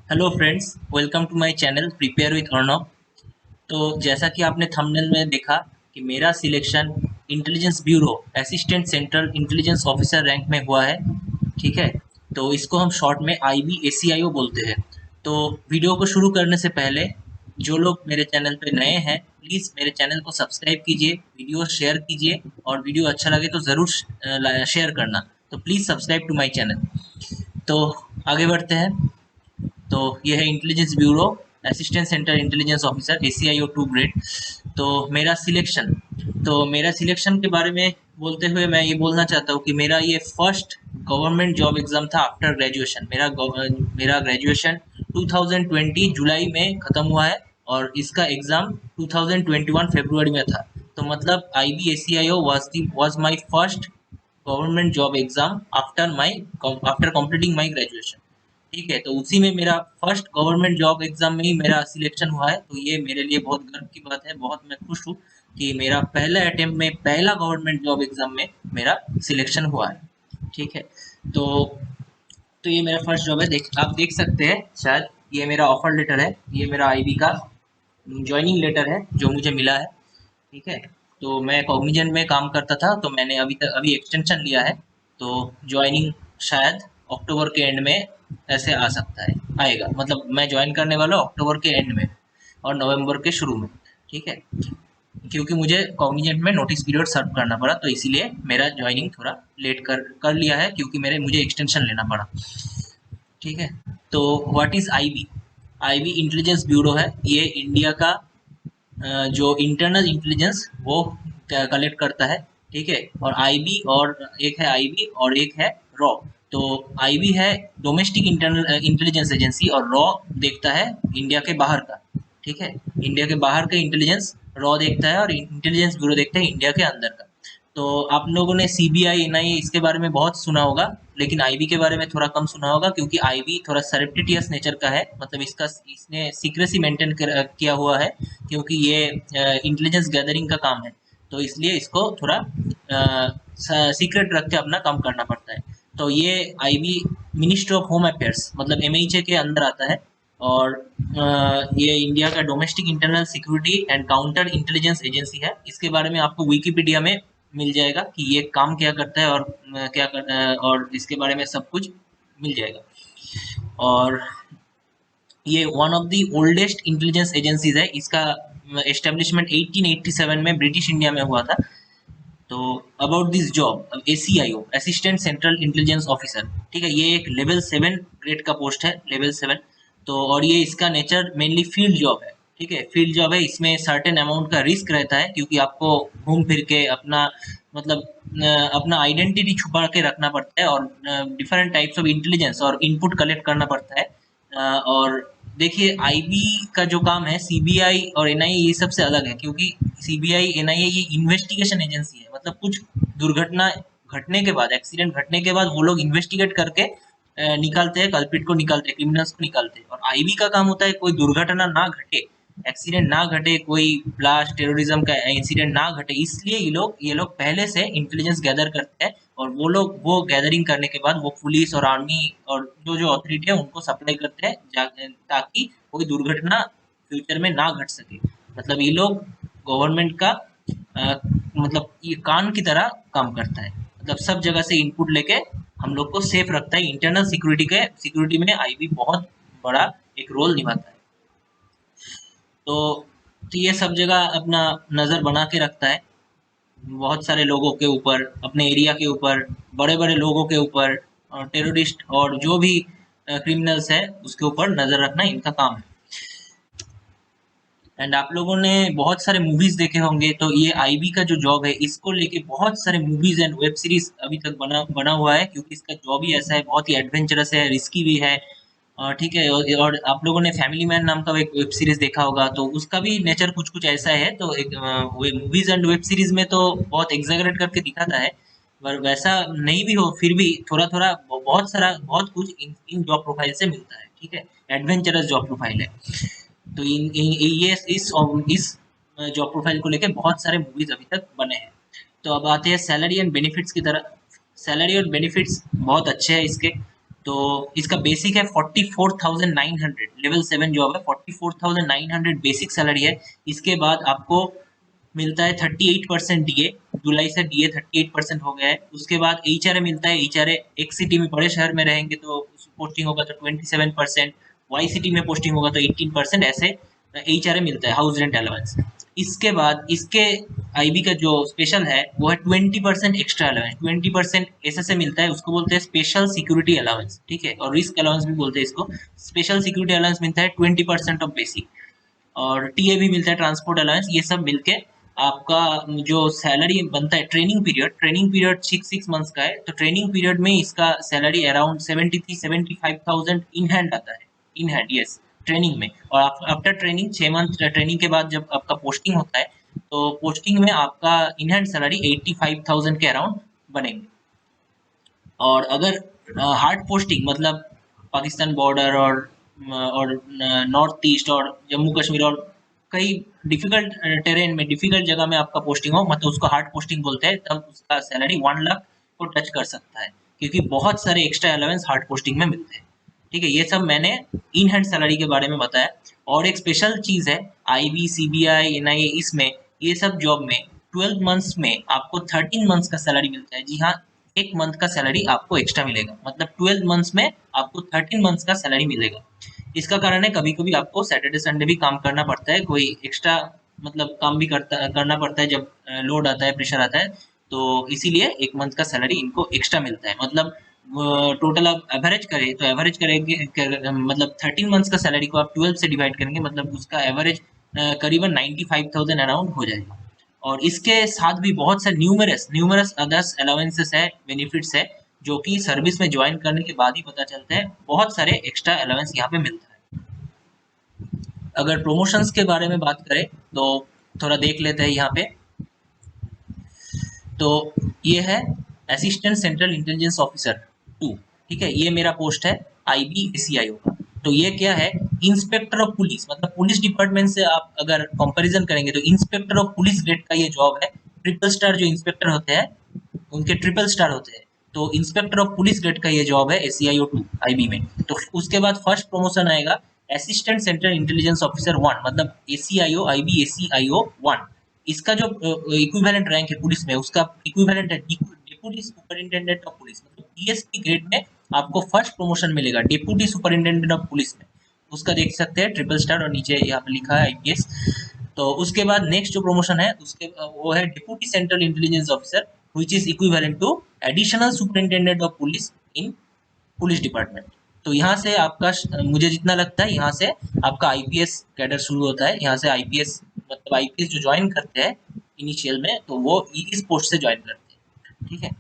Hello friends, welcome to my channel prepare with Arnav. तो जैसा कि आपने थंबनेल में देखा कि मेरा selection intelligence bureau assistant central intelligence officer rank में हुआ है। ठीक है, तो इसको हम शॉर्ट में IBACIO बोलते हैं। तो वीडियो को शुरू करने से पहले जो लोग मेरे चैनल पे नए हैं, प्लीज़ मेरे चैनल को सब्सक्राइब कीजिए, वीडियो शेयर कीजिए और वीडियो अच्छा लगे तो ज़रूर शेयर करना। तो please subscribe to my channel. तो आगे बढ़ते हैं। तो ये है intelligence bureau assistant centre intelligence officer ACIO 2 grade. तो मेरा सिलेक्शन के बारे में बोलते हुए मैं ये बोलना चाहता हूँ कि मेरा ये फर्स्ट गवर्नमेंट जॉब एग्ज़ाम था आफ्टर ग्रेजुएशन। मेरा ग्रेजुएशन 2020 जुलाई में ख़त्म हुआ है और इसका एग्ज़ाम 2021 फरवरी में था। तो मतलब IBACIO was my first government job exam after completing my graduation. ठीक है, तो उसी में मेरा फर्स्ट गवर्नमेंट जॉब एग्ज़ाम में ही मेरा सिलेक्शन हुआ है। तो ये मेरे लिए बहुत गर्व की बात है, बहुत मैं खुश हूँ कि मेरा पहला अटेम्प्ट में पहला गवर्नमेंट जॉब एग्ज़ाम में मेरा सिलेक्शन हुआ है। ठीक है, तो ये मेरा फर्स्ट जॉब है। आप देख सकते हैं शायद, ये मेरा ऑफर लेटर है, ये मेरा IB का जॉइनिंग लेटर है जो मुझे मिला है। ठीक है, तो मैं कॉग्निजेंट में काम करता था, तो मैंने अभी एक्सटेंशन लिया है। तो जॉइनिंग शायद अक्टूबर के एंड में ऐसे आ सकता है, आएगा। मतलब मैं ज्वाइन करने वाला हूँ अक्टूबर के एंड में और नवंबर के शुरू में। ठीक है, क्योंकि मुझे कॉग्निजेंट में नोटिस पीरियड सर्व करना पड़ा, तो इसीलिए मेरा ज्वाइनिंग थोड़ा लेट कर लिया है, क्योंकि मुझे एक्सटेंशन लेना पड़ा। ठीक है, तो what is IB? IB intelligence bureau है। ये इंडिया का जो इंटरनल इंटेलिजेंस वो कलेक्ट करता है। ठीक है, और आईबी और एक है आईबी और एक है रॉ। तो आईबी है डोमेस्टिक इंटरनल इंटेलिजेंस एजेंसी और रॉ देखता है इंडिया के बाहर का। ठीक है, इंडिया के बाहर का इंटेलिजेंस रॉ देखता है और इंटेलिजेंस ब्यूरो देखता है इंडिया के अंदर का। तो आप लोगों ने CBI NIA इसके बारे में बहुत सुना होगा, लेकिन आईबी के बारे में थोड़ा कम सुना होगा, क्योंकि आईबी थोड़ा सरप्टिटियस नेचर का है। मतलब इसने सीक्रेसी मेंटेन किया हुआ है, क्योंकि ये इंटेलिजेंस गैदरिंग का काम है। तो इसलिए इसको थोड़ा सीक्रेट रख के अपना काम करना पड़ता है। तो ये IB ministry of home affairs मतलब MHA के अंदर आता है। और ये इंडिया का domestic internal security and counter intelligence agency है। इसके बारे में आपको विकिपीडिया में मिल जाएगा कि ये काम क्या करता है और और इसके बारे में सब कुछ मिल जाएगा। और ये one of the oldest intelligence agencies है। इसका एस्टेब्लिशमेंट 1887 में ब्रिटिश इंडिया में हुआ था। तो about this job, ACIO assistant central intelligence officer, ठीक है, ये एक लेवल 7 ग्रेड का पोस्ट है, लेवल 7। तो और ये इसका नेचर मेनली फील्ड जॉब है। ठीक है, फील्ड जॉब है, इसमें सर्टेन अमाउंट का रिस्क रहता है, क्योंकि आपको घूम फिर के अपना मतलब अपना आइडेंटिटी छुपा के रखना पड़ता है और डिफरेंट टाइप्स ऑफ इंटेलिजेंस और इनपुट कलेक्ट करना पड़ता है। और देखिए, IB का जो काम है, CBI और NIA ये सबसे अलग है, क्योंकि CBI NIA ये इन्वेस्टिगेशन एजेंसी है। मतलब कुछ दुर्घटना घटने के बाद, एक्सीडेंट घटने के बाद वो लोग इन्वेस्टिगेट करके निकालते हैं, कल्प्रिट को निकालते हैं, क्रिमिनल्स को निकालते हैं। और IB का काम होता है कोई दुर्घटना ना घटे, एक्सीडेंट ना घटे, कोई ब्लास्ट टेररिज्म का इंसिडेंट ना घटे, इसलिए ये लोग पहले से इंटेलिजेंस गैदर करते हैं। और वो गैदरिंग करने के बाद वो पुलिस और आर्मी और जो जो अथॉरिटी है उनको सप्लाई करते हैं, ताकि कोई दुर्घटना फ्यूचर में ना घट सके। मतलब ये लोग गवर्नमेंट का मतलब ये कान की तरह काम करता है। मतलब सब जगह से इनपुट लेके हम लोग को सेफ रखता है। इंटरनल सिक्योरिटी में IB बहुत बड़ा एक रोल निभाता है। तो ये सब जगह अपना नज़र बना के रखता है, बहुत सारे लोगों के ऊपर, अपने एरिया के ऊपर, बड़े बड़े लोगों के ऊपर, टेररिस्ट और जो भी क्रिमिनल्स है उसके ऊपर नज़र रखना इनका काम है। एंड आप लोगों ने बहुत सारे मूवीज देखे होंगे, तो ये IB का जो जॉब है, इसको लेके बहुत सारे मूवीज एंड वेब सीरीज अभी तक बना बना हुआ है, क्योंकि इसका जॉब ही ऐसा है, बहुत ही एडवेंचरस है, रिस्की भी है। ठीक है, और आप लोगों ने फैमिली मैन नाम का एक वेब सीरीज देखा होगा, तो उसका भी नेचर कुछ कुछ ऐसा है। तो एक मूवीज एंड वेब सीरीज में तो बहुत एग्जैगरेट करके दिखाता है, पर वैसा नहीं भी हो, फिर भी थोड़ा थोड़ा बहुत सारा बहुत कुछ इन जॉब प्रोफाइल से मिलता है। ठीक है, एडवेंचरस जॉब प्रोफाइल है। तो ये इस जॉब प्रोफाइल को लेके बहुत सारे मूवीज अभी तक बने हैं। तो अब आते हैं सैलरी एंड बेनिफिट्स की तरह। सैलरी और बेनिफिट्स बहुत अच्छे हैं इसके। तो इसका बेसिक है 44,900, लेवल 7 जॉब है, 44,900 बेसिक सैलरी है। इसके बाद आपको मिलता है 38% डीए, जुलाई से डीए 38% हो गया है। उसके बाद एचआरए मिलता है, एचआरए एक सिटी में बड़े शहर में रहेंगे तो पोस्टिंग होगा तो 27%, वाई सिटी में पोस्टिंग होगा तो 18%, ऐसे एचआरए मिलता है, हाउस रेंट अलाउंस। इसके बाद इसके आईबी का जो स्पेशल है वो है 20% एक्स्ट्रा अलाउंस, 20% ऐसे मिलता है, उसको बोलते हैं स्पेशल सिक्योरिटी अलाउंस, ठीक है, और रिस्क अलाउंस भी बोलते हैं इसको। स्पेशल सिक्योरिटी अलाउंस मिलता है 20% ऑफ बेसिक, और टीए भी मिलता है, ट्रांसपोर्ट अलाउंस। ये सब मिलके आपका जो सैलरी बनता है, ट्रेनिंग पीरियड 6 मंथ्स का है, तो ट्रेनिंग पीरियड में इसका सैलरी अराउंड 73-75,000 इन हैंड आता है, इन हैंड, यस, ट्रेनिंग में। और आफ्टर ट्रेनिंग 6 मंथ ट्रेनिंग के बाद जब आपका पोस्टिंग होता है तो पोस्टिंग में आपका इन हैंड सैलरी 85,000 के अराउंड बनेंगे। और अगर हार्ड पोस्टिंग मतलब पाकिस्तान बॉर्डर और नॉर्थ ईस्ट और जम्मू कश्मीर और कई डिफिकल्ट टेरेन में, डिफिकल्ट जगह में आपका पोस्टिंग हो, मतलब उसको हार्ड पोस्टिंग बोलते हैं, तब उसका सैलरी 1 लाख को टच कर सकता है, क्योंकि बहुत सारे एक्स्ट्रा अलावेंस हार्ड पोस्टिंग में मिलते हैं। ठीक है, ये सब मैंने इन हैंड सैलरी के बारे में बताया। और एक स्पेशल चीज है आईबी, सीबीआई, एनआईए, इसमें ये सब जॉब में 12 मंथ्स में आपको 13 मंथ्स का सैलरी मिलता है। जी हाँ, 1 मंथ का सैलरी आपको एक्स्ट्रा मिलेगा, मतलब 12 मंथ्स में आपको 13 मंथ्स का सैलरी मिलेगा। इसका कारण है कभी कभी आपको सैटरडे संडे भी काम करना पड़ता है, कोई एक्स्ट्रा मतलब काम भी करना पड़ता है जब लोड आता है, प्रेशर आता है, तो इसीलिए 1 मंथ का सैलरी इनको एक्स्ट्रा मिलता है। मतलब टोटल आप एवरेज करें तो एवरेज करेंगे मतलब 13 मंथ्स का सैलरी को आप 12 से डिवाइड करेंगे, मतलब उसका एवरेज करीबन 95,000 अराउंड हो जाएगा। और इसके साथ भी बहुत से न्यूमरस न्यूमरस अदर्स अलाउंसेस है, बेनिफिट्स है, जो कि सर्विस में ज्वाइन करने के बाद ही पता चलता है। बहुत सारे एक्स्ट्रा अलाउंस यहाँ पे मिलता है। अगर प्रमोशंस के बारे में बात करें तो थोड़ा देख लेते हैं यहाँ पे। तो ये है असिस्टेंट सेंट्रल इंटेलिजेंस ऑफिसर 2, ठीक है, ये मेरा पोस्ट है IBACIO का। तो ये क्या है, इंस्पेक्टर ऑफ पुलिस, मतलब पुलिस डिपार्टमेंट से आप अगर कंपैरिजन करेंगे तो इंस्पेक्टर ऑफ पुलिस ग्रेड का ये जॉब है। ट्रिपल स्टार जो इंस्पेक्टर होते हैं उनके ट्रिपल स्टार होते हैं, तो इंस्पेक्टर ऑफ पुलिस ग्रेड का ये जॉब है ACIO 2 IB में। तो उसके बाद फर्स्ट प्रमोशन आएगा असिस्टेंट सेंट्रल इंटेलिजेंस ऑफिसर 1, मतलब ACIO IB ACIO 1। इसका जो इक्विवेलेंट रैंक है पुलिस में, उसका इक्विवेलेंट है डिप्टी सुपरिटेंडेंट ऑफ पुलिस, मतलब DSP ग्रेड में आपको फर्स्ट प्रमोशन मिलेगा डिप्टी सुपरिटेंडेंट ऑफ पुलिस में। उसका देख सकते हैं ट्रिपल स्टार, और नीचे यहाँ पे लिखा है IPS। तो उसके बाद नेक्स्ट जो प्रमोशन है उसके वो है deputy central intelligence officer, which is equivalent to additional superintendent of police in police department. तो यहाँ से आपका मुझे जितना लगता है यहाँ से आपका आईपीएस कैडर शुरू होता है। यहाँ से आईपीएस मतलब आईपीएस जो ज्वाइन करते हैं इनिशियल में, तो वो इस पोस्ट से ज्वाइन करते हैं, ठीक है।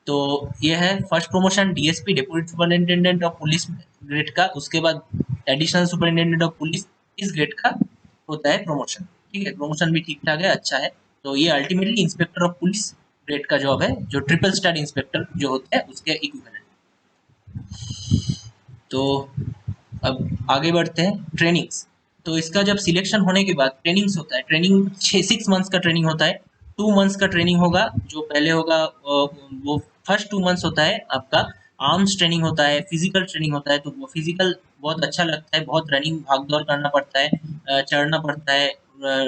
तो ये है first promotion DSP deputy superintendent of police grade का। उसके बाद एडिशनल सुपरिटेंडेंट ऑफ पुलिस इस ग्रेड का होता है प्रमोशन, ठीक है। प्रमोशन भी ठीक ठाक है, अच्छा है। तो ये ultimately inspector of police grade का जॉब है, जो ट्रिपल स्टार इंस्पेक्टर जो होते हैं उसके इक्विवेलेंट। तो अब आगे बढ़ते हैं ट्रेनिंग्स। तो इसका जब सिलेक्शन होने के बाद ट्रेनिंग्स होता है, ट्रेनिंग 6 मंथ्स का ट्रेनिंग होता है। 2 मंथ्स का ट्रेनिंग होगा, जो पहले होगा वो फर्स्ट 2 मंथ्स होता है आपका आर्म्स ट्रेनिंग होता है, फिजिकल ट्रेनिंग होता है। तो वो फिजिकल बहुत अच्छा लगता है, बहुत रनिंग भाग दौड़ करना पड़ता है, चढ़ना पड़ता है,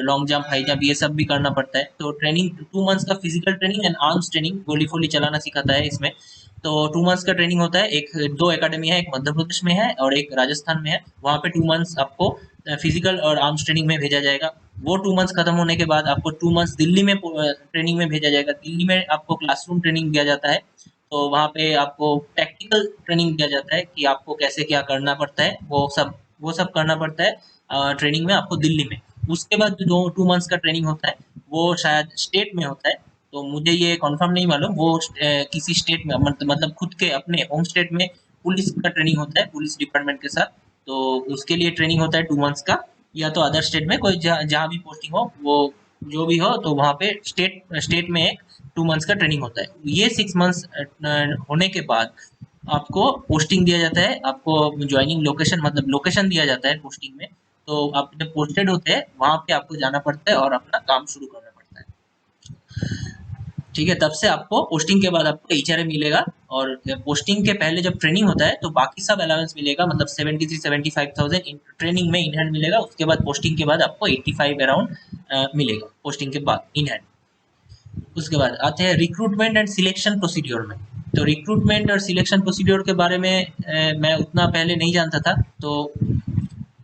लॉन्ग जंप, हाई जंप, ये सब भी करना पड़ता है। तो ट्रेनिंग 2 मंथ्स का physical training and arms training, गोली फोली चलाना सिखाता है इसमें। तो 2 मंथ्स का ट्रेनिंग होता है। एक दो एकेडमी है, एक मध्य प्रदेश में है और एक राजस्थान में है। वहाँ पे 2 मंथ्स आपको फिजिकल और आर्म्स ट्रेनिंग में भेजा जाएगा। वो 2 मंथ्स खत्म होने के बाद आपको 2 मंथ्स दिल्ली में ट्रेनिंग में भेजा जाएगा। दिल्ली में आपको क्लासरूम ट्रेनिंग दिया जाता है। तो वहाँ पे आपको प्रैक्टिकल ट्रेनिंग दिया जाता है कि आपको कैसे क्या करना पड़ता है, वो सब करना पड़ता है ट्रेनिंग में आपको दिल्ली में। उसके बाद जो 2 मंथ्स का ट्रेनिंग होता है वो शायद स्टेट में होता है। तो मुझे ये कंफर्म नहीं मालूम, वो किसी स्टेट में मतलब खुद के अपने होम स्टेट में पुलिस का ट्रेनिंग होता है पुलिस डिपार्टमेंट के साथ। तो उसके लिए ट्रेनिंग होता है 2 मंथ्स का, या तो अदर स्टेट में कोई जहाँ भी पोस्टिंग हो, वो जो भी हो, तो वहाँ पे स्टेट में एक 2 मंथ्स का ट्रेनिंग होता है। ये 6 मंथ्स होने के बाद आपको पोस्टिंग दिया जाता है, आपको ज्वाइनिंग लोकेशन मतलब लोकेशन दिया जाता है पोस्टिंग में। तो आप जब पोस्टेड होते हैं वहाँ पे आपको जाना पड़ता है और अपना काम शुरू करना पड़ता है। ठीक है, तब से आपको पोस्टिंग के बाद आपको एचआरए मिलेगा, और पोस्टिंग के पहले जब ट्रेनिंग होता है तो बाकी सब अलाउंस मिलेगा, मतलब 73-75,000 ट्रेनिंग में इन हैंड मिलेगा। उसके बाद पोस्टिंग के बाद आपको 85 अराउंड मिलेगा पोस्टिंग के बाद इन हैंड। उसके बाद आते हैं रिक्रूटमेंट एंड सिलेक्शन प्रोसीड्योर में। तो रिक्रूटमेंट और सिलेक्शन प्रोसीड्योर के बारे में मैं उतना पहले नहीं जानता था, तो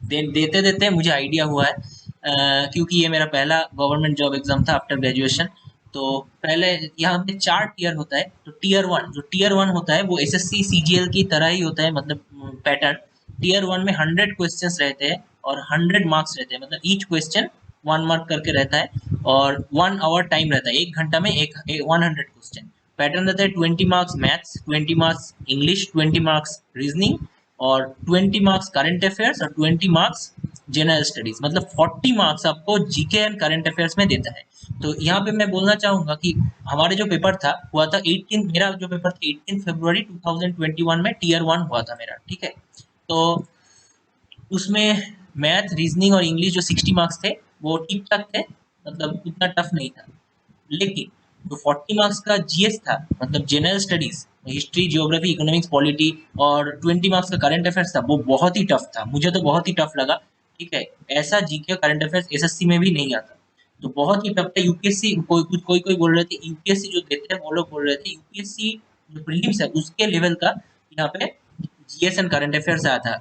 देते देते मुझे आइडिया हुआ है, क्योंकि ये मेरा पहला गवर्नमेंट जॉब एग्जाम था आफ्टर ग्रेजुएशन। तो पहले यहाँ पे 4 टियर होता है। तो टियर वन होता है वो एसएससी सीजीएल की तरह ही होता है, मतलब पैटर्न। टियर वन में 100 क्वेश्चंस रहते हैं और 100 मार्क्स रहते हैं, मतलब ईच क्वेश्चन 1 मार्क करके रहता है, और 1 आवर टाइम रहता है, 1 घंटा में 100 क्वेश्चन। पैटर्न रहता है 20 marks maths, 20 marks English, 20 marks reasoning, और 20 मार्क्स करंट अफेयर्स, और 20 मार्क्स जनरल स्टडीज। मतलब 40 मार्क्स आपको जीके एंड करंट अफेयर्स में देता है। तो यहाँ पे मैं बोलना चाहूंगा कि हमारे जो पेपर था हुआ था 18, मेरा जो पेपर था 18 फरवरी 2021 में टियर वन हुआ था मेरा, ठीक है। तो उसमें मैथ रीजनिंग और इंग्लिश जो 60 मार्क्स थे वो ठीक ठाक थे, मतलब उतना टफ नहीं था। लेकिन जो 40 मार्क्स का जीएस था, मतलब general studies, history, geography, economics, polity, और 20 मार्क्स का करंट अफेयर्स था, वो बहुत ही टफ था, मुझे तो बहुत ही टफ लगा। ठीक है, ऐसा जीके करंट अफेयर्स एसएससी में भी नहीं आता, तो बहुत ही टफ था। यूपीएससी कोई बोल रहे थे यूपीएससी जो देते हैं, वो लोग बोल रहे थे यूपीएससी जो प्रीलिम्स है उसके लेवल का यहाँ पे जीएस एंड करंट अफेयर्स आया था।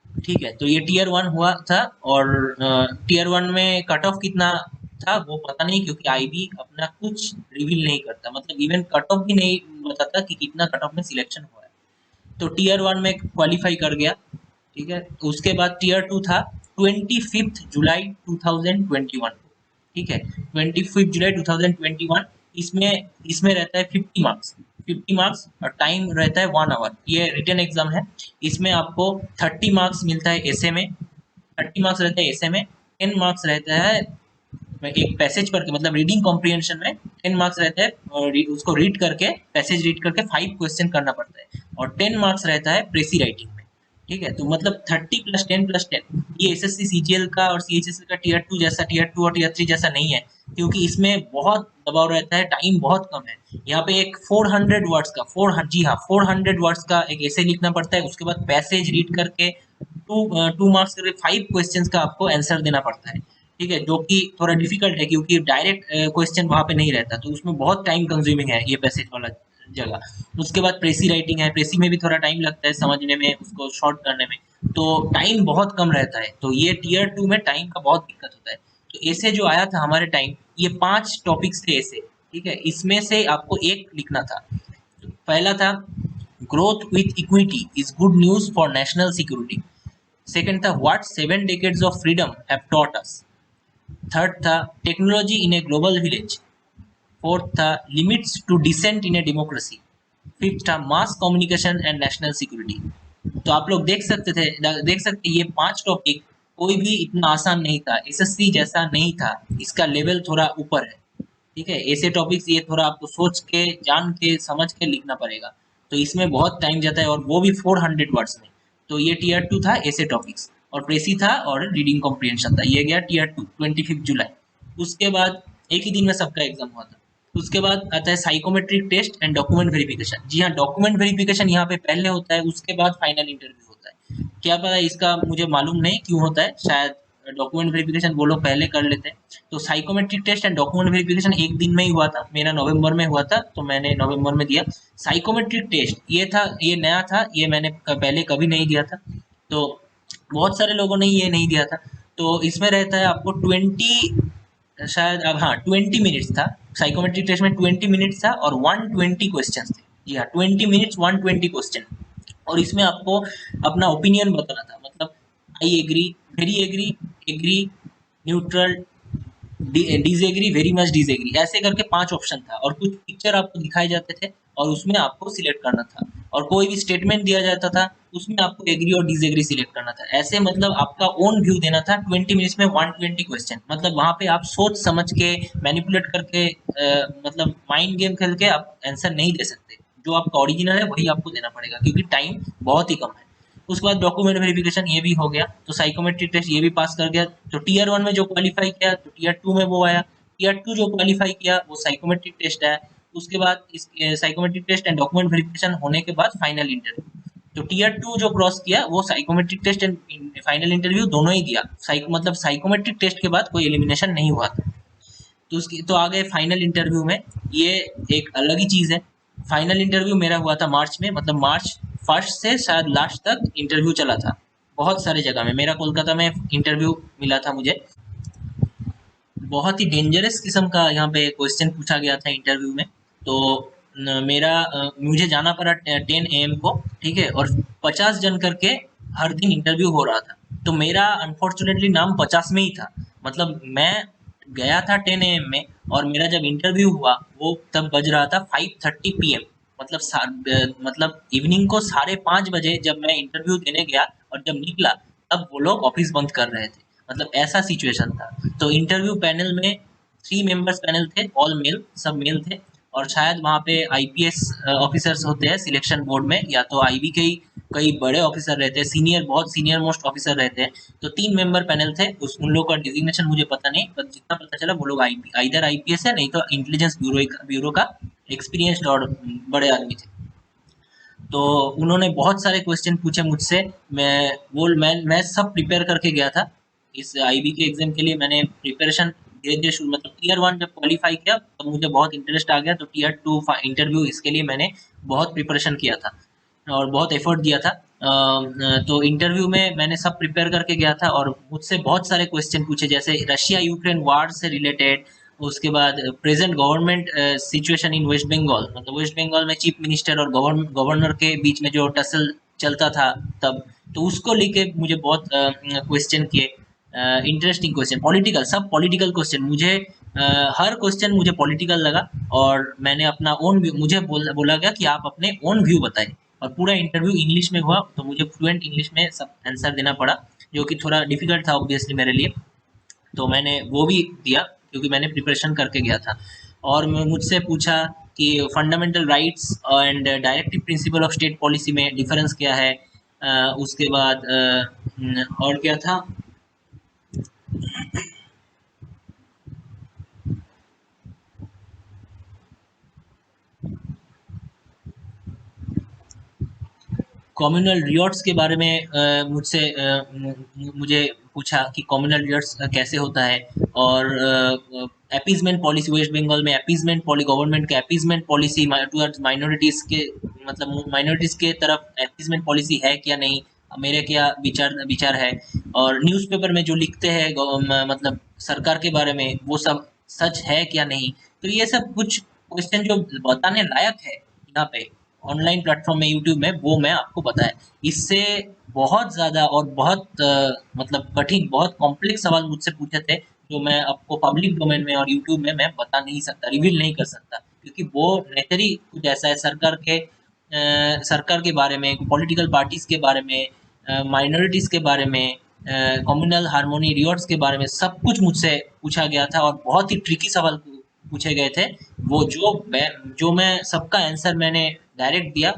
ठीक है, तो ये टियर वन हुआ था, और टियर वन में कट ऑफ कितना था वो पता नहीं, क्योंकि आईबी अपना कुछ रिवील नहीं करता, मतलब इवन कट ऑफ भी नहीं बताता कि कितना कट ऑफ में सिलेक्शन हुआ है। तो टियर वन में क्वालिफाई कर गया। ठीक है, तो उसके बाद टियर टू था 25 जुलाई 2021 को। ठीक है, 25 जुलाई 2021। इसमें इसमें रहता है 50 मार्क्स, 50 मार्क्स, और टाइम रहता है 1 आवर। ये रिटन एग्जाम है। इसमें आपको 30 मार्क्स मिलता है ऐसे में, 30 मार्क्स रहता है ऐसे में, 10 मार्क्स रहता है एक पैसेज पर, मतलब रीडिंग कॉम्प्रिहेंशन में 10 मार्क्स रहता है, और उसको रीड करके, पैसेज रीड करके 5 क्वेश्चन करना पड़ता है, और 10 मार्क्स रहता है प्रेसी राइटिंग में। ठीक है, तो मतलब 30 + 10 + 10, ये एसएससी सीजीएल का और सीएचएसएल का टियर टू जैसा, टियर टू और टियर थ्री जैसा नहीं है, क्योंकि इसमें बहुत दबाव रहता है, टाइम बहुत कम है। यहाँ पे एक 400 वर्ड्स का, जी हाँ 400 वर्ड्स का एक ऐसे लिखना पड़ता है, उसके बाद पैसेज रीड करके टू मार्क्स करके 5 क्वेश्चंस का आपको आंसर देना पड़ता है। ठीक है, जो कि थोड़ा डिफिकल्ट है, क्योंकि डायरेक्ट क्वेश्चन वहां पे नहीं रहता, तो उसमें बहुत टाइम कंज्यूमिंग है ये पैसेज वाला जगह। उसके बाद प्रेसी राइटिंग है, प्रेसी में भी थोड़ा टाइम लगता है समझने में, उसको शॉर्ट करने में, तो टाइम बहुत कम रहता है। तो ये टियर टू में टाइम का बहुत दिक्कत होता है। तो ऐसे जो आया था हमारे टाइम, ये 5 टॉपिक्स थे ऐसे। ठीक है, इसमें से आपको एक लिखना था। पहला था growth with equity is good news for national security. Second था what 7 decades of freedom have taught us. Third था technology in a global village. Fourth था limits to dissent in a democracy. Fifth था mass communication and national security. तो आप लोग देख सकते ये 5 टॉपिक कोई भी इतना आसान नहीं था, एसएससी जैसा नहीं था, इसका लेवल थोड़ा ऊपर है। ठीक है, ऐसे टॉपिक्स ये थोड़ा आपको सोच के, जान के, समझ के लिखना पड़ेगा, तो इसमें बहुत टाइम जाता है, और वो भी 400 वर्ड्स में। तो ये टियर टू था ऐसे टॉपिक्स, और प्रेसी था, और रीडिंग कॉम्प्रिहेंशन था। ये गया टियर टू 25 जुलाई। उसके बाद एक ही दिन में सबका एग्जाम हुआ था। उसके बाद आता है psychometric test and document verification. जी हाँ, डॉक्यूमेंट वेरिफिकेशन यहाँ पे पहले होता है, उसके बाद फाइनल इंटरव्यू होता है। क्या पता इसका, मुझे मालूम नहीं क्यों होता है, शायद डॉक्यूमेंट वेरिफिकेशन वो लोग पहले कर लेते हैं। तो psychometric test and document verification एक दिन में ही हुआ था, मेरा नवंबर में हुआ था, तो मैंने नवंबर में दिया। साइकोमेट्रिक टेस्ट ये था, ये नया था, ये मैंने पहले कभी नहीं दिया था, तो बहुत सारे लोगों ने ये नहीं दिया था। तो इसमें रहता है आपको शायद, अब हाँ 20 मिनट्स था। साइकोमेट्रिक टेस्ट में 20 मिनट्स था, और 120 क्वेश्चन थे। जी हाँ, 20 मिनट्स 120 क्वेश्चन। और इसमें आपको अपना ओपिनियन बताना था, मतलब I agree, very agree, agree, neutral, disagree, very much disagree, ऐसे करके 5 ऑप्शन था, और कुछ पिक्चर आपको दिखाए जाते थे, और उसमें आपको सिलेक्ट करना था, और कोई भी स्टेटमेंट दिया जाता था, उसमें आपको एग्री और डिसएग्री सिलेक्ट करना था। ऐसे मतलब आपका ओन व्यू देना था 20 मिनट्स में 120 क्वेश्चन। मतलब वहां पे आप सोच समझ के, मैनिपुलेट करके, मतलब माइंड गेम खेल के आप आंसर नहीं दे सकते। जो आपका ओरिजिनल है वही आपको देना पड़ेगा, क्योंकि टाइम बहुत ही कम है। उसके बाद डॉक्यूमेंट वेरिफिकेशन ये भी हो गया, तो साइकोमेट्रिक टेस्ट ये भी पास कर गया। तो टियर वन में जो क्वालिफाई किया, तो टियर टू में वो आया। टीयर 2 जो क्वालिफाई किया वो साइकोमेट्रिक टेस्ट है, उसके बाद इस psychometric test and document verification होने के बाद फाइनल इंटरव्यू। तो टीयर 2 जो क्रॉस किया वो psychometric test and final interview दोनों ही दिया। मतलब साइकोमेट्रिक टेस्ट के बाद कोई एलिमिनेशन नहीं हुआ था। तो उसकी तो आ गए फाइनल इंटरव्यू में, ये एक अलग ही चीज़ है। फाइनल इंटरव्यू मेरा हुआ था मार्च में, मतलब मार्च फर्स्ट से शायद लास्ट तक इंटरव्यू चला था बहुत सारे जगह में। मेरा कोलकाता में इंटरव्यू मिला था मुझे। बहुत ही डेंजरस किस्म का यहाँ पे क्वेश्चन पूछा गया था इंटरव्यू में। तो मुझे जाना पड़ा 10 AM को, ठीक है, और 50 जन करके हर दिन इंटरव्यू हो रहा था। तो मेरा अनफॉर्चुनेटली नाम 50 में ही था। मतलब मैं गया था 10 AM में, और मेरा जब इंटरव्यू हुआ वो तब बज रहा था 5:30 PM। मतलब इवनिंग को 5:30 बजे जब मैं इंटरव्यू देने गया और जब निकला तब वो लोग ऑफिस बंद कर रहे थे। मतलब ऐसा सिचुएशन था। तो इंटरव्यू पैनल में 3 मेंबर्स पैनल थे, ऑल मेल, सब मेल थे। और शायद वहाँ पे आईपीएस ऑफिसर्स होते हैं सिलेक्शन बोर्ड में, या तो आईबी के ही कई बड़े ऑफिसर रहते हैं, बहुत सीनियर मोस्ट ऑफिसर रहते हैं। तो 3 मेंबर पैनल थे, उन लोगों का डिजिग्नेशन मुझे पता नहीं, पर जितना पता चला वो लोग आइदर आईपीएस है, नहीं तो इंटेलिजेंस ब्यूरो का एक्सपीरियंस्ड और बड़े आदमी थे। तो उन्होंने बहुत सारे क्वेश्चन पूछे मुझसे। मैं सब प्रिपेयर करके गया था इस आईबी के एग्जाम के लिए। मैंने प्रिपरेशन धीरे धीरे शुरू, मतलब टीयर 1 जब क्वालिफाई किया तो मुझे बहुत इंटरेस्ट आ गया। तो टीयर 2 इंटरव्यू, इसके लिए मैंने बहुत प्रिपरेशन किया था और बहुत एफर्ट दिया था। तो इंटरव्यू में मैंने सब प्रिपेयर करके गया था और मुझसे बहुत सारे क्वेश्चन पूछे, जैसे रशिया यूक्रेन वार से रिलेटेड। उसके बाद present government situation in West Bengal, मतलब वेस्ट बंगाल में चीफ मिनिस्टर और गवर्नर के बीच में जो टसल चलता था तब, तो उसको लेके मुझे बहुत क्वेश्चन किए। इंटरेस्टिंग क्वेश्चन, पॉलिटिकल, सब पॉलिटिकल क्वेश्चन मुझे। हर क्वेश्चन मुझे पॉलिटिकल लगा। और मैंने अपना ओन व्यू, मुझे बोला गया कि आप अपने ओन व्यू बताएं। और पूरा इंटरव्यू इंग्लिश में हुआ, तो मुझे फ्लुएंट इंग्लिश में सब आंसर देना पड़ा, जो कि थोड़ा डिफिकल्ट था ऑब्वियसली मेरे लिए। तो मैंने वो भी दिया क्योंकि मैंने प्रिपरेशन करके गया था। और मुझसे पूछा कि fundamental rights and directive principle of state policy में डिफरेंस क्या है। उसके बाद और क्या था, कम्युनल रियॉट्स के बारे में मुझे पूछा कि कम्युनल रियॉट्स कैसे होता है। और अपीजमेंट पॉलिसी, वेस्ट बंगाल में अपीजमेंट गवर्नमेंट के अपीजमेंट पॉलिसी टुवर्ड्स माइनॉरिटीज़ के, मतलब माइनॉरिटीज़ के तरफ अपीजमेंट पॉलिसी है क्या नहीं, मेरे क्या विचार है। और न्यूज़पेपर में जो लिखते हैं मतलब सरकार के बारे में, वो सब सच है क्या नहीं। तो ये सब कुछ क्वेश्चन जो बताने लायक है यहाँ पे ऑनलाइन प्लेटफॉर्म में, यूट्यूब में, वो मैं आपको बताया। इससे बहुत ज़्यादा और बहुत मतलब कठिन, बहुत कॉम्प्लेक्स सवाल मुझसे पूछे थे, जो मैं आपको पब्लिक डोमेन में और यूट्यूब में मैं बता नहीं सकता, रिवील नहीं कर सकता, क्योंकि वो नेचर ही कुछ ऐसा है। सरकार के बारे में, पॉलिटिकल पार्टीज के बारे में, माइनॉरिटीज़ के बारे में, कम्युनल हार्मोनी रियॉट्स के बारे में सब कुछ मुझसे पूछा गया था, और बहुत ही ट्रिकी सवाल पूछे गए थे। वो जो मैं सबका आंसर मैंने डायरेक्ट दिया,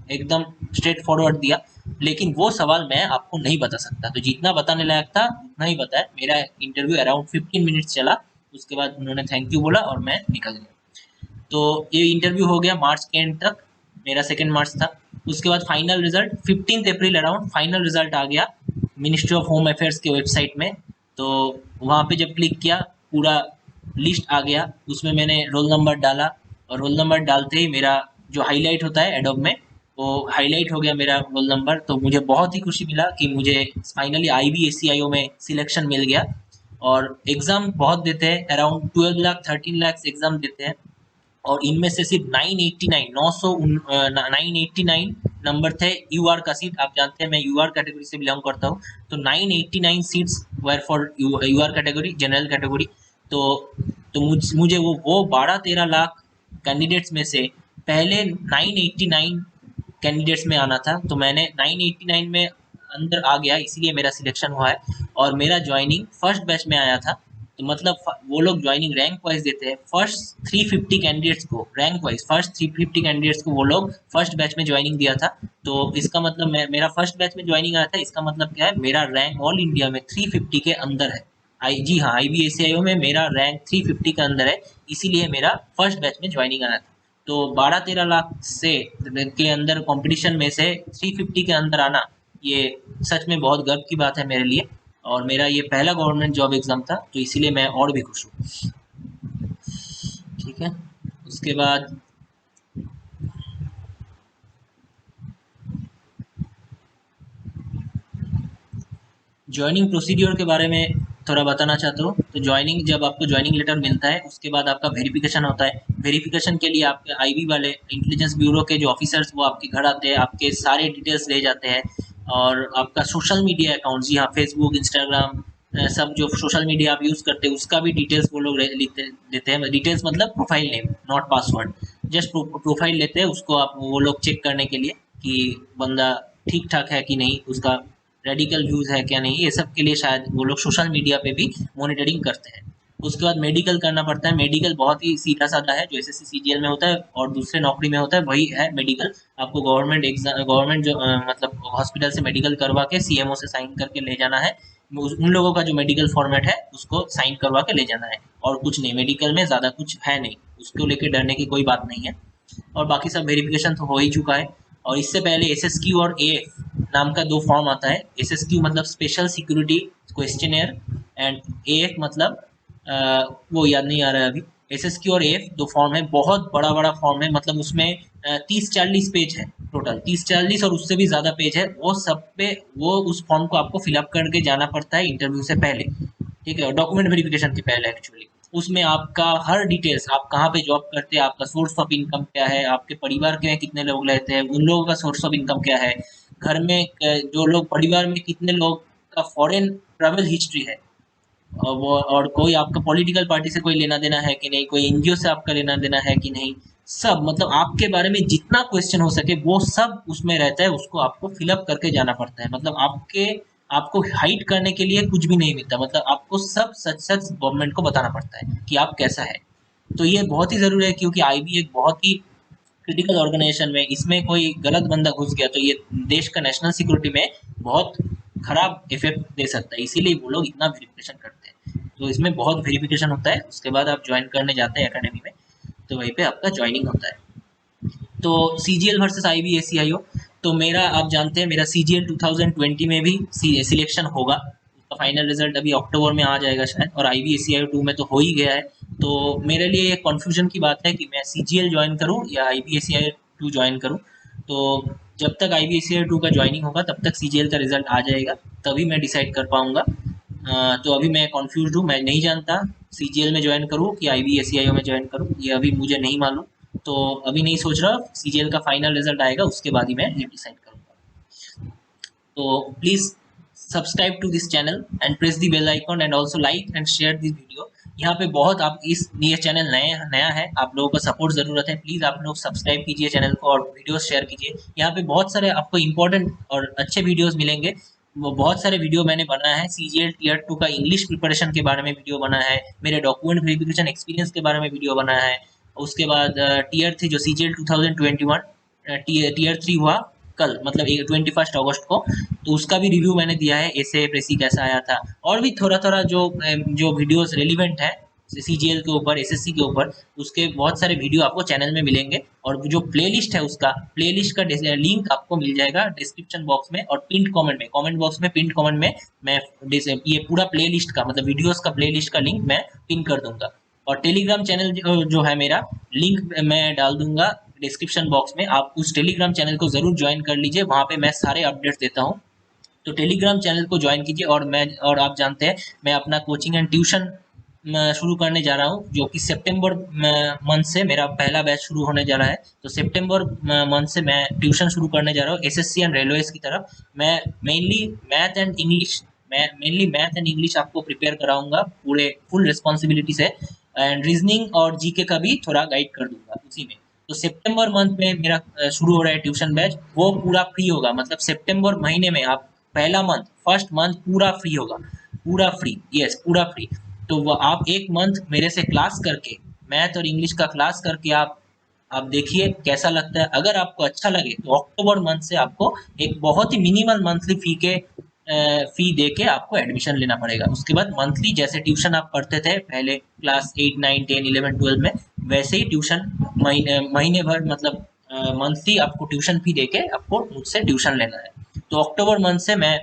एकदम स्ट्रेट फॉरवर्ड दिया। लेकिन वो सवाल मैं आपको नहीं बता सकता, तो जितना बताने लायक था उतना ही बताया। मेरा इंटरव्यू अराउंड 15 मिनट्स चला, उसके बाद उन्होंने थैंक यू बोला और मैं निकल गया। तो ये इंटरव्यू हो गया मार्च के एंड तक, मेरा 2 मार्च था। उसके बाद फाइनल रिजल्ट 15 अप्रैल अराउंड फाइनल रिजल्ट आ गया मिनिस्ट्री ऑफ होम अफेयर्स के वेबसाइट में। तो वहाँ पे जब क्लिक किया, पूरा लिस्ट आ गया, उसमें मैंने रोल नंबर डाला, और रोल नंबर डालते ही मेरा जो हाईलाइट होता है एडोब में, वो हाईलाइट हो गया मेरा रोल नंबर। तो मुझे बहुत ही खुशी मिला कि मुझे फाइनली IBSCIO में सिलेक्शन मिल गया। और एग्ज़ाम बहुत देते हैं, अराउंड 12 लाख 13 लाख एग्ज़ाम देते हैं, और इनमें से सिर्फ 989 नंबर थे यूआर का सीट। आप जानते हैं मैं यूआर कैटेगरी से बिलोंग करता हूँ। तो 989 seats were for UR category, general category. तो मुझे वो 12-13 लाख कैंडिडेट्स में से पहले 989 कैंडिडेट्स में आना था। तो मैंने 989 में अंदर आ गया, इसीलिए मेरा सिलेक्शन हुआ है। और मेरा ज्वाइनिंग फर्स्ट बैच में आया था। तो मतलब वो लोग ज्वाइनिंग रैंक वाइज देते हैं। फर्स्ट 350 कैंडिडेट्स को रैंक वाइज, फर्स्ट 350 कैंडिडेट्स को वो लोग फर्स्ट बैच में ज्वाइनिंग दिया था। तो इसका मतलब मेरा फर्स्ट बैच में ज्वाइनिंग आया था, इसका मतलब क्या है, मेरा रैंक ऑल इंडिया में 350 के अंदर है। जी हाँ, IBACIO में मेरा रैंक 350 के अंदर है, इसीलिए मेरा फर्स्ट बैच में ज्वाइनिंग आना था। तो 12-13 लाख से के अंदर कंपटीशन में से 350 के अंदर आना, ये सच में बहुत गर्व की बात है मेरे लिए। और मेरा ये पहला गवर्नमेंट जॉब एग्जाम था, तो इसीलिए मैं और भी खुश हूँ। ठीक है, उसके बाद ज्वाइनिंग प्रोसीड्योर के बारे में थोड़ा बताना चाहता हूँ। तो ज्वाइनिंग, जब आपको ज्वाइनिंग लेटर मिलता है उसके बाद आपका वेरिफिकेशन होता है। वेरिफिकेशन के लिए आपके आईबी वाले इंटेलिजेंस ब्यूरो के जो ऑफिसर्स वो आपके घर आते हैं, आपके सारे डिटेल्स ले जाते हैं। और आपका सोशल मीडिया अकाउंट, जी हाँ, फेसबुक, इंस्टाग्राम, सब जो सोशल मीडिया आप यूज़ करते हैं उसका भी डिटेल्स वो लोग लिखते देते हैं। डिटेल्स मतलब profile name, not password. Just profile लेते हैं उसको, आप वो लोग चेक करने के लिए कि बंदा ठीक ठाक है कि नहीं, उसका रेडिकल व्यूज़ है क्या नहीं, ये सब के लिए शायद वो लोग सोशल मीडिया पे भी मॉनिटरिंग करते हैं। उसके बाद मेडिकल करना पड़ता है। मेडिकल बहुत ही सीधा साधा है, जो एसएससी सीजीएल में होता है और दूसरे नौकरी में होता है, वही है मेडिकल। आपको गवर्नमेंट एग्जाम, गवर्नमेंट जो मतलब हॉस्पिटल से मेडिकल करवा के सीएमओ से साइन करके ले जाना है। उन लोगों का जो मेडिकल फॉर्मेट है उसको साइन करवा के ले जाना है, और कुछ नहीं। मेडिकल में ज़्यादा कुछ है नहीं, उसको लेके डरने की कोई बात नहीं है। और बाकी सब वेरिफिकेशन तो हो ही चुका है। और इससे पहले एसएसक्यू और एएफ नाम का दो फॉर्म आता है। एसएसक्यू मतलब special security questionnaire, and AF मतलब वो याद नहीं आ रहा है अभी। एसएसक्यू और एएफ दो फॉर्म है, बहुत बड़ा बड़ा फॉर्म है, मतलब उसमें 30-40 पेज है टोटल, 30-40 और उससे भी ज़्यादा पेज है। वो सब पे वो उस फॉर्म को आपको फिलअप करके जाना पड़ता है इंटरव्यू से पहले। ठीक है, डॉक्यूमेंट वेरिफिकेशन के पहले एक्चुअली। उसमें आपका हर डिटेल्स, आप कहाँ पे जॉब करते हैं, आपका सोर्स ऑफ इनकम क्या है, आपके परिवार के कितने लोग रहते हैं, उन लोगों का सोर्स ऑफ इनकम क्या है, घर में जो लोग परिवार में कितने लोग का फॉरेन ट्रैवल हिस्ट्री है, और वो, और कोई आपका पॉलिटिकल पार्टी से कोई लेना देना है कि नहीं, कोई एनजीओ से आपका लेना देना है कि नहीं, सब मतलब आपके बारे में जितना क्वेश्चन हो सके वो सब उसमें रहता है। उसको आपको फिलअप करके जाना पड़ता है। मतलब आपको हाइड करने के लिए कुछ भी नहीं मिलता, मतलब आपको सब सच सच गवर्नमेंट को बताना पड़ता है कि आप कैसा है। तो ये बहुत ही ज़रूरी है, क्योंकि आईबी एक बहुत ही क्रिटिकल ऑर्गेनाइजेशन में, इसमें कोई गलत बंदा घुस गया तो ये देश का नेशनल सिक्योरिटी में बहुत खराब इफेक्ट दे सकता है। इसीलिए वो लोग इतना वेरिफिकेशन करते हैं। तो इसमें बहुत वेरिफिकेशन होता है, उसके बाद आप ज्वाइन करने जाते हैं एकेडमी में, तो वहीं पे आपका ज्वाइनिंग होता है। तो सीजीएल वर्सेस आईबीएसीआईओ, तो मेरा, आप जानते हैं, मेरा सीजीएल 2020 में भी सिलेक्शन होगा। उसका फाइनल रिजल्ट अभी अक्टूबर में आ जाएगा शायद, और आईबीएसीआईओ 2 में तो हो ही गया है। तो मेरे लिए एक कन्फ्यूजन की बात है कि मैं सीजीएल ज्वाइन करूँ या आईबीएसीआईओ 2 ज्वाइन करूँ। तो जब तक आईबीएसीआईओ 2 का ज्वाइनिंग होगा तब तक सीजीएल का रिजल्ट आ जाएगा, तभी मैं डिसाइड कर पाऊंगा। तो अभी मैं कन्फ्यूज हूँ, मैं नहीं जानता सीजीएल में ज्वाइन करूँ कि आईबीएसीआईओ में ज्वाइन करूँ, ये अभी मुझे नहीं मालूम। तो अभी नहीं सोच रहा, सीजीएल का फाइनल रिजल्ट आएगा उसके बाद ही मैं ये डिसाइड करूँगा। तो please subscribe to this channel and press the bell icon and also like and share this video. यहाँ पे बहुत, आप ये चैनल नया है, आप लोगों को सपोर्ट ज़रूरत है। प्लीज़ आप लोग सब्सक्राइब कीजिए चैनल को और वीडियोस शेयर कीजिए। यहाँ पे बहुत सारे आपको इंपॉर्टेंट और अच्छे वीडियोस मिलेंगे। वो बहुत सारे वीडियो मैंने बनाया है, सीजीएल टीयर 2 का इंग्लिश प्रिपरेशन के बारे में वीडियो बना है, मेरे डॉक्यूमेंट वेरिफिकेशन एक्सपीरियंस के बारे में वीडियो बना है। उसके बाद टीयर 3 जो सीजीएल 2021 टीयर 3 हुआ कल, मतलब 21 अगस्त को, तो उसका भी रिव्यू मैंने दिया है, ऐसे प्रेसी कैसा आया था। और भी थोड़ा थोड़ा जो वीडियोस रेलिवेंट है सीजीएल के ऊपर, एसएससी के ऊपर, उसके बहुत सारे वीडियो आपको चैनल में मिलेंगे। और जो प्लेलिस्ट है उसका, प्लेलिस्ट का लिंक आपको मिल जाएगा डिस्क्रिप्शन बॉक्स में और पिंड कमेंट में, कमेंट बॉक्स में पिंड कमेंट में मैं ये पूरा प्लेलिस्ट का, मतलब वीडियोस का प्लेलिस्ट का लिंक मैं पिन कर दूंगा। और टेलीग्राम चैनल जो है मेरा, लिंक मैं डाल दूंगा डिस्क्रिप्शन बॉक्स में। आप उस टेलीग्राम चैनल को ज़रूर ज्वाइन कर लीजिए, वहाँ पे मैं सारे अपडेट्स देता हूँ। तो टेलीग्राम चैनल को ज्वाइन कीजिए। और आप जानते हैं मैं अपना कोचिंग एंड ट्यूशन शुरू करने जा रहा हूँ, जो कि सितंबर मंथ से मेरा पहला बैच शुरू होने जा रहा है। तो सितंबर मंथ से मैं ट्यूशन शुरू करने जा रहा हूँ एसएससी एंड रेलवेज की तरफ। मैं मेनली मैथ एंड इंग्लिश आपको प्रिपेयर कराऊंगा पूरे फुल रिस्पॉन्सिबिलिटी से, एंड रीजनिंग और जीके का भी थोड़ा गाइड कर दूंगा उसी में। तो सितंबर मंथ में मेरा शुरू हो रहा है ट्यूशन बैच, वो पूरा फ्री होगा। मतलब सितंबर महीने में आप पहला मंथ, फर्स्ट मंथ पूरा फ्री होगा, पूरा फ्री, यस पूरा फ्री। तो वो आप एक मंथ मेरे से क्लास करके, मैथ और इंग्लिश का क्लास करके आप देखिए कैसा लगता है। अगर आपको अच्छा लगे तो अक्टूबर मंथ से आपको एक बहुत ही मिनिमल मंथली फी के फी दे के आपको एडमिशन लेना पड़ेगा। उसके बाद मंथली जैसे ट्यूशन आप पढ़ते थे पहले क्लास 8 9 10 11 12 में, वैसे ही ट्यूशन महीने भर मतलब मंथली आपको ट्यूशन फी दे के आपको मुझसे ट्यूशन लेना है। तो अक्टूबर मंथ से मैं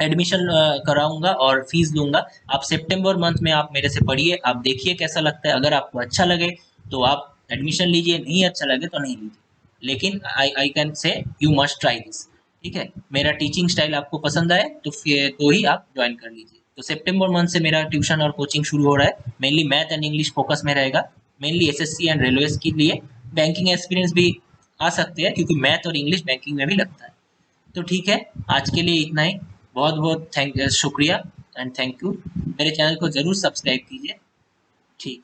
एडमिशन कराऊंगा और फीस लूंगा। आप सितंबर मंथ में आप मेरे से पढ़िए, आप देखिए कैसा लगता है। अगर आपको अच्छा लगे तो आप एडमिशन लीजिए, नहीं अच्छा लगे तो नहीं लीजिए, लेकिन I can say you must try this. ठीक है, मेरा टीचिंग स्टाइल आपको पसंद आए तो फिर तो ही आप ज्वाइन कर लीजिए। तो सितंबर मंथ से मेरा ट्यूशन और कोचिंग शुरू हो रहा है। Mainly math and English focus में रहेगा, मेनली एसएससी एंड रेलवेज के लिए। बैंकिंग एक्सपीरियंस भी आ सकते हैं क्योंकि मैथ और इंग्लिश बैंकिंग में भी लगता है। तो ठीक है, आज के लिए इतना ही। बहुत बहुत शुक्रिया एंड थैंक यू। मेरे चैनल को ज़रूर सब्सक्राइब कीजिए। ठीक।